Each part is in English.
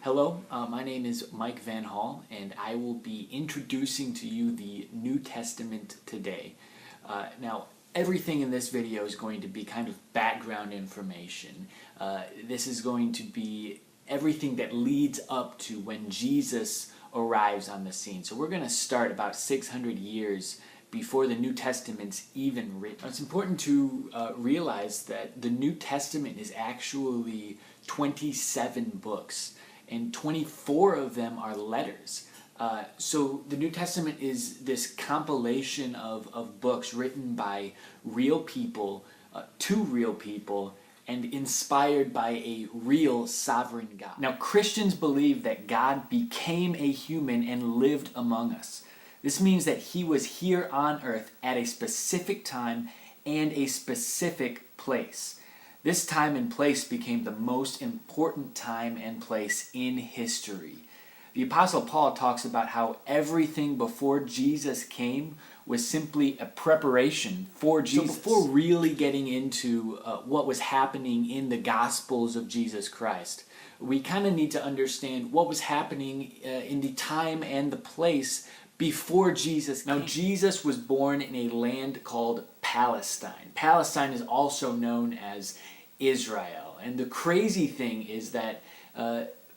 Hello, my name is Mike Van Hall, and I will be introducing to you the New Testament today. Now, everything in this video is going to be kind of background information. This is going to be everything that leads up to when Jesus arrives on the scene. So we're going to start about 600 years before the New Testament's even written. It's important to realize that the New Testament is actually 27 books, and 24 of them are letters. So the New Testament is this compilation of books written by real people, to real people, and inspired by a real sovereign God. Now, Christians believe that God became a human and lived among us. This means that he was here on earth at a specific time and a specific place. This time and place became the most important time and place in history. The Apostle Paul talks about how everything before Jesus came was simply a preparation for Jesus. So before really getting into what was happening in the Gospels of Jesus Christ, we kind of need to understand what was happening in the time and the place before Jesus came. Now, Jesus was born in a land called Palestine. Palestine is also known as Israel. And the crazy thing is that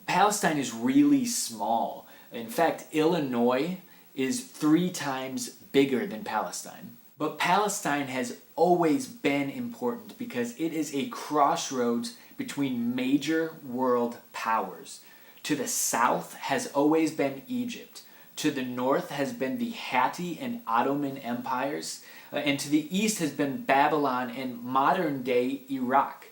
Palestine is really small. In fact, Illinois is 3 times bigger than Palestine. But Palestine has always been important because it is a crossroads between major world powers. To the south has always been Egypt. To the north has been the Hatti and Ottoman empires. And to the east has been Babylon and modern-day Iraq.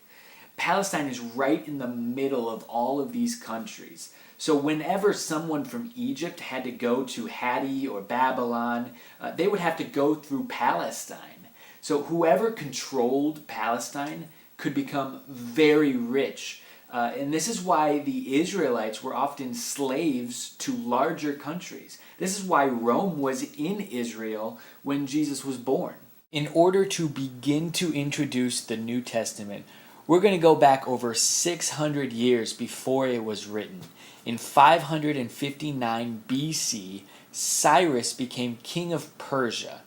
Palestine is right in the middle of all of these countries. So whenever someone from Egypt had to go to Hatti or Babylon, they would have to go through Palestine. So whoever controlled Palestine could become very rich. And this is why the Israelites were often slaves to larger countries. This is why Rome was in Israel when Jesus was born. In order to begin to introduce the New Testament, we're going to go back over 600 years before it was written. In 559 BC, Cyrus became king of Persia.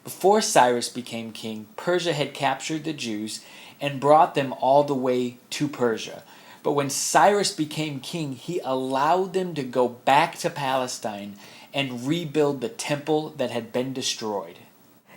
Before Cyrus became king, Persia had captured the Jews and brought them all the way to Persia. But when Cyrus became king, he allowed them to go back to Palestine and rebuild the temple that had been destroyed.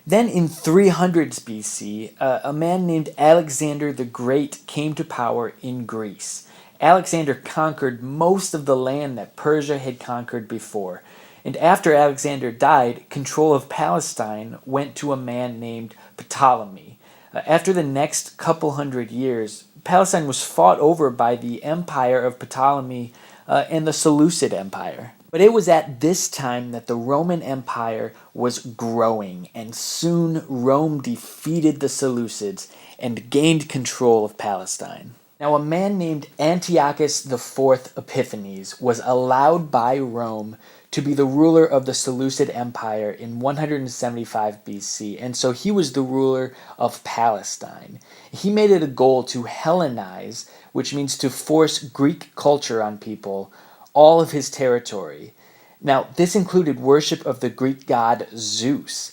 Then in 300s BC, a man named Alexander the Great came to power in Greece. Alexander conquered most of the land that Persia had conquered before. And after Alexander died, control of Palestine went to a man named Ptolemy. After the next couple hundred years, Palestine was fought over by the empire of Ptolemy and the Seleucid Empire. But it was at this time that the Roman Empire was growing, and soon Rome defeated the Seleucids and gained control of Palestine. Now, a man named Antiochus IV Epiphanes was allowed by Rome to be the ruler of the Seleucid Empire in 175 BC, and so he was the ruler of Palestine. He made it a goal to Hellenize, which means to force Greek culture on people, all of his territory. Now, this included worship of the Greek god Zeus.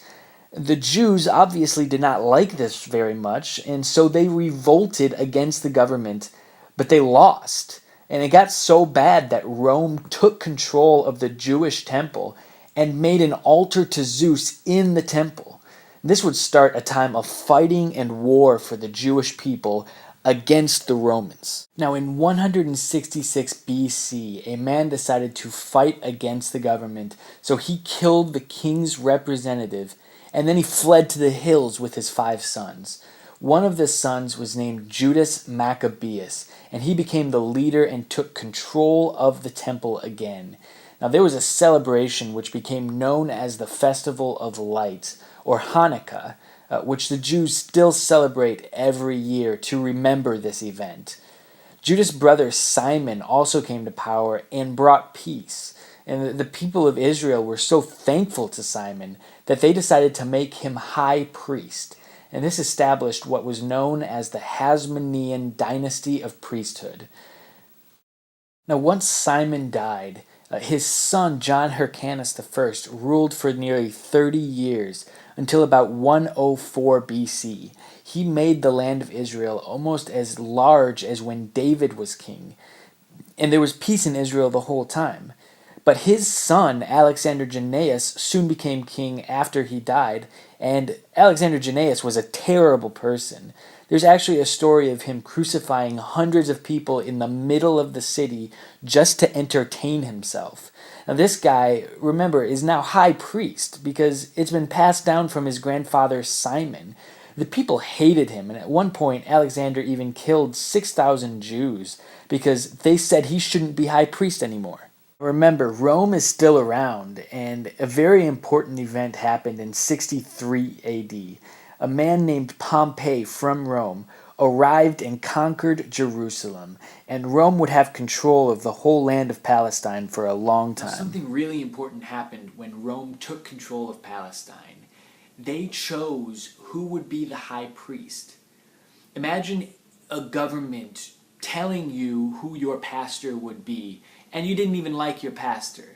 The Jews obviously did not like this very much, and so they revolted against the government, but they lost. And it got so bad that Rome took control of the Jewish temple and made an altar to Zeus in the temple. This would start a time of fighting and war for the Jewish people against the Romans. Now, in 166 BC, a man decided to fight against the government, so he killed the king's representative, and then he fled to the hills with his 5 sons. One of the sons was named Judas Maccabeus, and he became the leader and took control of the temple again. Now, there was a celebration which became known as the Festival of Lights, or Hanukkah, which the Jews still celebrate every year to remember this event. Judas' brother Simon also came to power and brought peace. And the people of Israel were so thankful to Simon that they decided to make him high priest. And this established what was known as the Hasmonean dynasty of priesthood. Now, once Simon died, his son John Hyrcanus I ruled for nearly 30 years until about 104 BC. He made the land of Israel almost as large as when David was king, and there was peace in Israel the whole time. But his son, Alexander Jannaeus, soon became king after he died, and Alexander Jannaeus was a terrible person. There's actually a story of him crucifying hundreds of people in the middle of the city just to entertain himself. Now, this guy, remember, is now high priest because it's been passed down from his grandfather Simon. The people hated him, and at one point, Alexander even killed 6,000 Jews because they said he shouldn't be high priest anymore. Remember, Rome is still around, and a very important event happened in 63 AD. A man named Pompey from Rome arrived and conquered Jerusalem, and Rome would have control of the whole land of Palestine for a long time. Now, something really important happened when Rome took control of Palestine. They chose who would be the high priest. Imagine a government telling you who your pastor would be, and you didn't even like your pastor.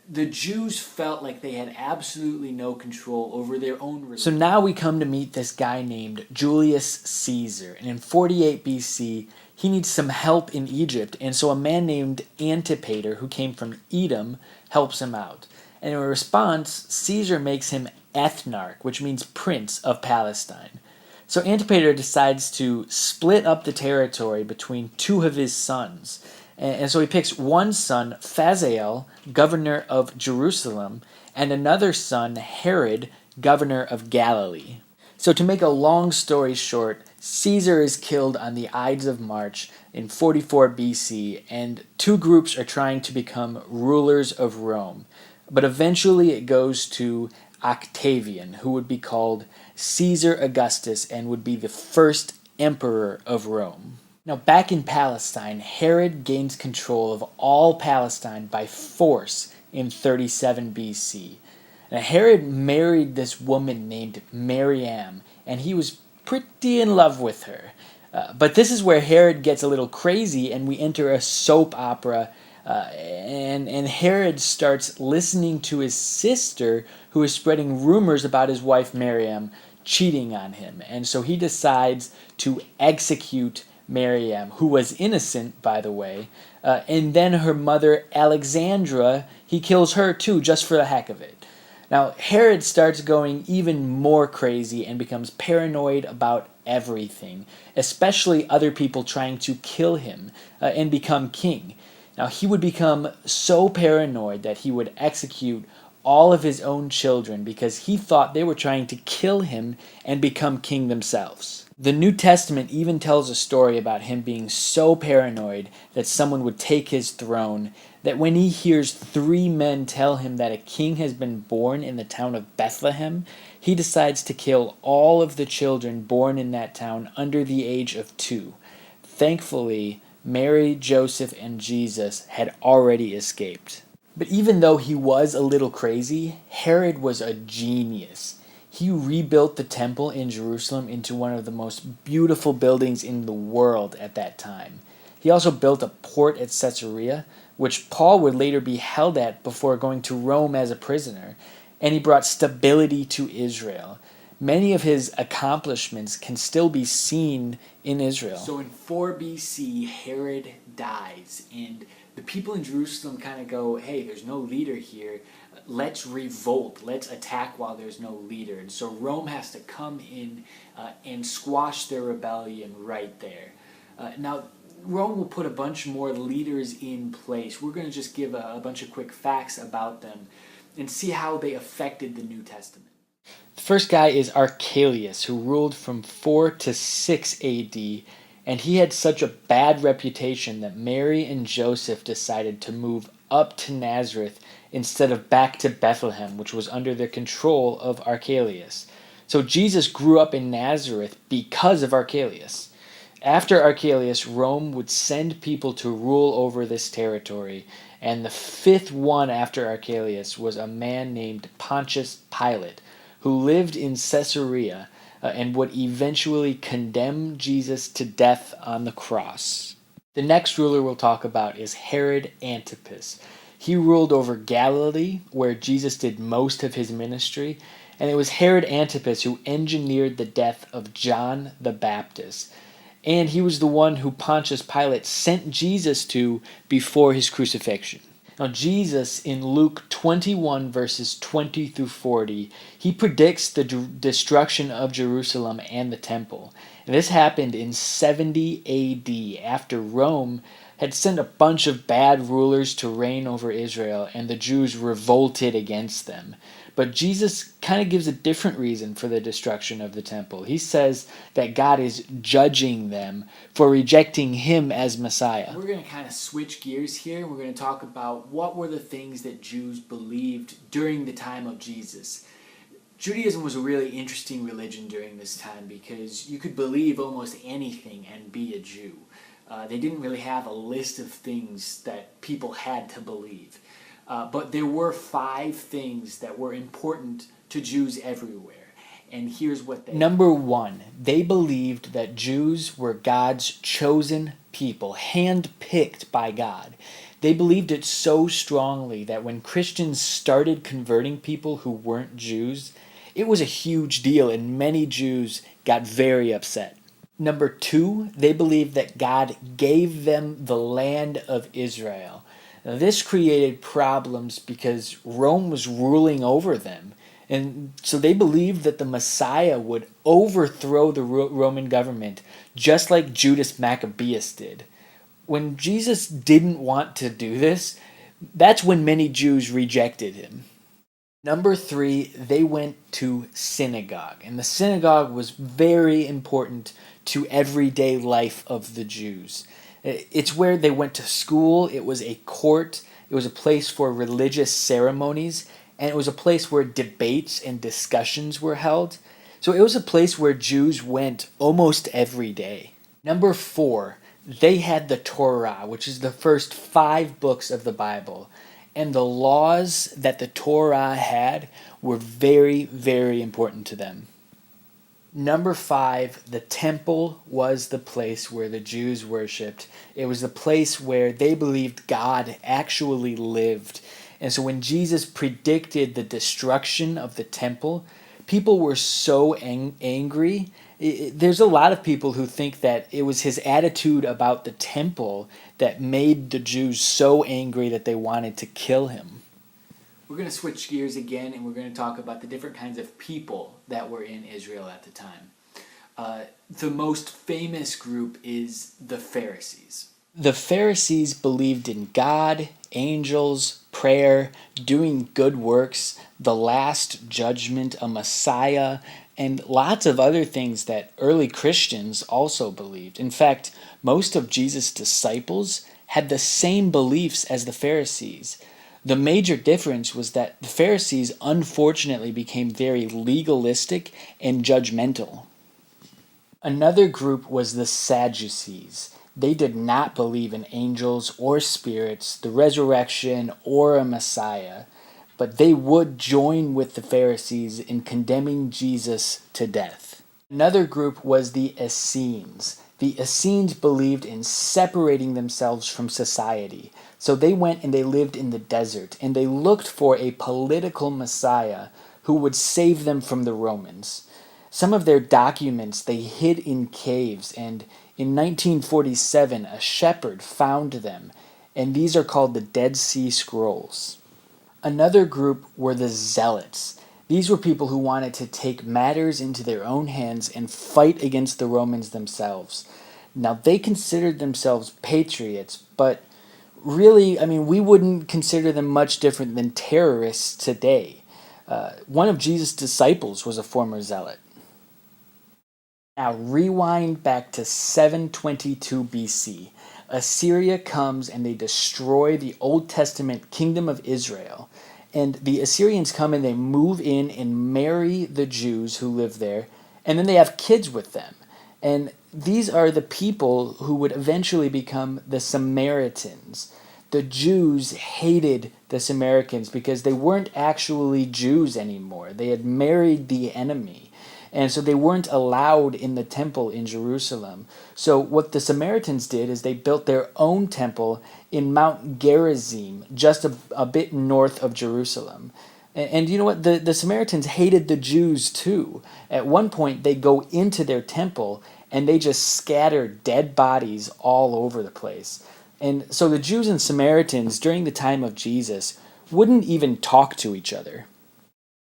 The Jews felt like they had absolutely no control over their own religion. So now we come to meet this guy named Julius Caesar. And in 48 BC, he needs some help in Egypt. And so a man named Antipater, who came from Edom, helps him out. And in response, Caesar makes him ethnarch, which means prince of Palestine. So Antipater decides to split up the territory between two of his sons. And so he picks one son, Phasael, governor of Jerusalem, and another son, Herod, governor of Galilee. So to make a long story short, Caesar is killed on the Ides of March in 44 BC, and two groups are trying to become rulers of Rome. But eventually it goes to Octavian, who would be called Caesar Augustus and would be the first emperor of Rome. Now, back in Palestine, Herod gains control of all Palestine by force in 37 BC. Now, Herod married this woman named Mariam, and he was pretty in love with her. But this is where Herod gets a little crazy, and we enter a soap opera, and Herod starts listening to his sister, who is spreading rumors about his wife Mariam cheating on him. And so he decides to execute Mariam, who was innocent, by the way, and then her mother Alexandra, he kills her too, just for the heck of it. Now, Herod starts going even more crazy and becomes paranoid about everything, especially other people trying to kill him and become king. Now, he would become so paranoid that he would execute all of his own children because he thought they were trying to kill him and become king themselves. The New Testament even tells a story about him being so paranoid that someone would take his throne, that when he hears 3 men tell him that a king has been born in the town of Bethlehem, he decides to kill all of the children born in that town under the age of 2. Thankfully, Mary, Joseph, and Jesus had already escaped. But even though he was a little crazy, Herod was a genius. He rebuilt the temple in Jerusalem into one of the most beautiful buildings in the world at that time. He also built a port at Caesarea, which Paul would later be held at before going to Rome as a prisoner, and he brought stability to Israel. Many of his accomplishments can still be seen in Israel. So in 4 BC, Herod dies, and the people in Jerusalem kind of go, hey, there's no leader here. Let's revolt. Let's attack while there's no leader. And so Rome has to come in and squash their rebellion right there. Now, Rome will put a bunch more leaders in place. We're going to just give a bunch of quick facts about them and see how they affected the New Testament. The first guy is Archelaus, who ruled from 4 to 6 AD, and he had such a bad reputation that Mary and Joseph decided to move up to Nazareth instead of back to Bethlehem, which was under the control of Archelaus. So Jesus grew up in Nazareth because of Archelaus. After Archelaus, Rome would send people to rule over this territory, and the 5th one after Archelaus was a man named Pontius Pilate, who lived in Caesarea and would eventually condemn Jesus to death on the cross. The next ruler we'll talk about is Herod Antipas. He ruled over Galilee, where Jesus did most of his ministry, and it was Herod Antipas who engineered the death of John the Baptist. And he was the one who Pontius Pilate sent Jesus to before his crucifixion. Now, Jesus, in Luke 21, verses 20 through 40, he predicts the destruction of Jerusalem and the temple. And this happened in 70 AD, after Rome had sent a bunch of bad rulers to reign over Israel, and the Jews revolted against them. But Jesus kind of gives a different reason for the destruction of the temple. He says that God is judging them for rejecting him as Messiah. We're going to kind of switch gears here. We're going to talk about what were the things that Jews believed during the time of Jesus. Judaism was a really interesting religion during this time because you could believe almost anything and be a Jew. They didn't really have a list of things that people had to believe. But there were 5 things that were important to Jews everywhere. And here's what they... Number 1, they believed that Jews were God's chosen people, hand-picked by God. They believed it so strongly that when Christians started converting people who weren't Jews, it was a huge deal, and many Jews got very upset. Number 2, they believed that God gave them the land of Israel. Now, this created problems because Rome was ruling over them. And so they believed that the Messiah would overthrow the Roman government, just like Judas Maccabeus did. When Jesus didn't want to do this, that's when many Jews rejected him. Number 3, they went to synagogue. And the synagogue was very important to everyday life of the Jews. It's where they went to school. It was a court. It was a place for religious ceremonies. And it was a place where debates and discussions were held. So it was a place where Jews went almost every day. Number 4, they had the Torah, which is the first 5 books of the Bible. And the laws that the Torah had were very, very important to them. Number 5, the temple was the place where the Jews worshipped. It was the place where they believed God actually lived. And so when Jesus predicted the destruction of the temple, people were so angry. There's a lot of people who think that it was his attitude about the temple that made the Jews so angry that they wanted to kill him. We're going to switch gears again, and we're going to talk about the different kinds of people that were in Israel at the time. The most famous group is the Pharisees. The Pharisees believed in God, angels, prayer, doing good works, the last judgment, a Messiah, and lots of other things that early Christians also believed. In fact, most of Jesus' disciples had the same beliefs as the Pharisees. The major difference was that the Pharisees unfortunately became very legalistic and judgmental. Another group was the Sadducees. They did not believe in angels or spirits, the resurrection, or a Messiah, but they would join with the Pharisees in condemning Jesus to death. Another group was the Essenes. The Essenes believed in separating themselves from society. So they went and they lived in the desert, and they looked for a political Messiah who would save them from the Romans. Some of their documents they hid in caves, and in 1947 a shepherd found them, and these are called the Dead Sea Scrolls. Another group were the Zealots. These were people who wanted to take matters into their own hands and fight against the Romans themselves. Now, they considered themselves patriots, but really, we wouldn't consider them much different than terrorists today. One of Jesus' disciples was a former zealot. Now, rewind back to 722 BC. Assyria comes and they destroy the Old Testament kingdom of Israel. And the Assyrians come and they move in and marry the Jews who live there, and then they have kids with them. And these are the people who would eventually become the Samaritans. The Jews hated the Samaritans because they weren't actually Jews anymore. They had married the enemy. And so they weren't allowed in the temple in Jerusalem. So what the Samaritans did is they built their own temple in Mount Gerizim, just a bit north of Jerusalem. And you know what? The Samaritans hated the Jews too. At one point, they go into their temple and they just scatter dead bodies all over the place. And so the Jews and Samaritans during the time of Jesus wouldn't even talk to each other.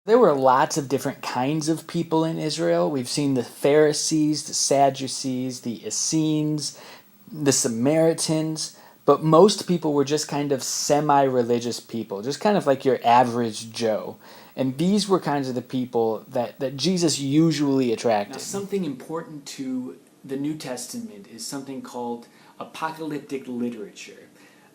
There were lots of different kinds of people in Israel. We've seen the Pharisees, the Sadducees, the Essenes, the Samaritans, but most people were just kind of semi-religious people, just kind of like your average Joe. And these were kinds of the people that Jesus usually attracted. Now, something important to the New Testament is something called apocalyptic literature.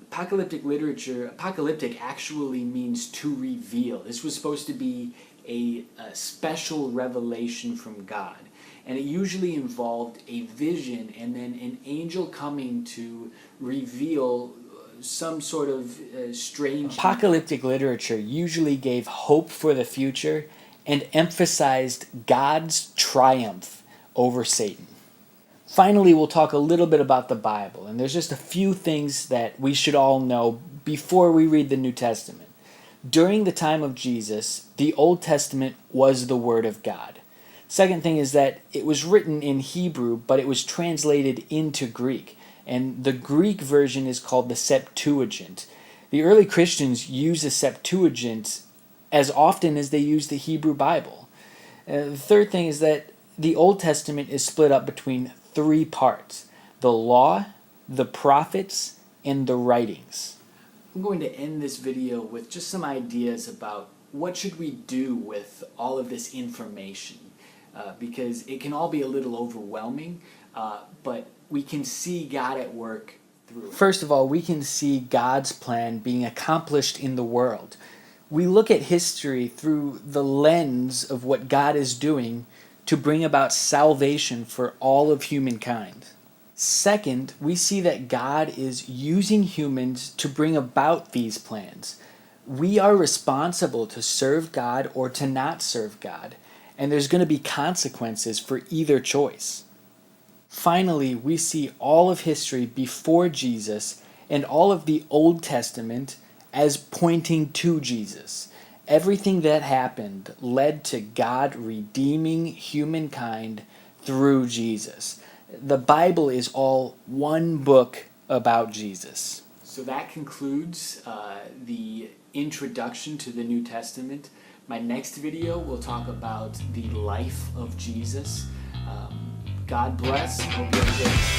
Apocalyptic actually means to reveal. This was supposed to be a special revelation from God. And it usually involved a vision and then an angel coming to reveal some sort of strange... Apocalyptic literature usually gave hope for the future and emphasized God's triumph over Satan. Finally, we'll talk a little bit about the Bible, and there's just a few things that we should all know before we read the New Testament. During the time of Jesus, the Old Testament was the Word of God. Second thing is that it was written in Hebrew, but it was translated into Greek, and the Greek version is called the Septuagint. The early Christians used the Septuagint as often as they used the Hebrew Bible. The third thing is that the Old Testament is split up between three parts: the law, the prophets, and the writings. I'm going to end this video with just some ideas about what should we do with all of this information, because it can all be a little overwhelming, but we can see God at work through it. First of all, we can see God's plan being accomplished in the world. We look at history through the lens of what God is doing to bring about salvation for all of humankind. Second, we see that God is using humans to bring about these plans. We are responsible to serve God or to not serve God, and there's going to be consequences for either choice. Finally, we see all of history before Jesus and all of the Old Testament as pointing to Jesus. Everything that happened led to God redeeming humankind through Jesus. The Bible is all one book about Jesus. So that concludes the introduction to the New Testament. My next video will talk about the life of Jesus. God bless. Hope you have a good day.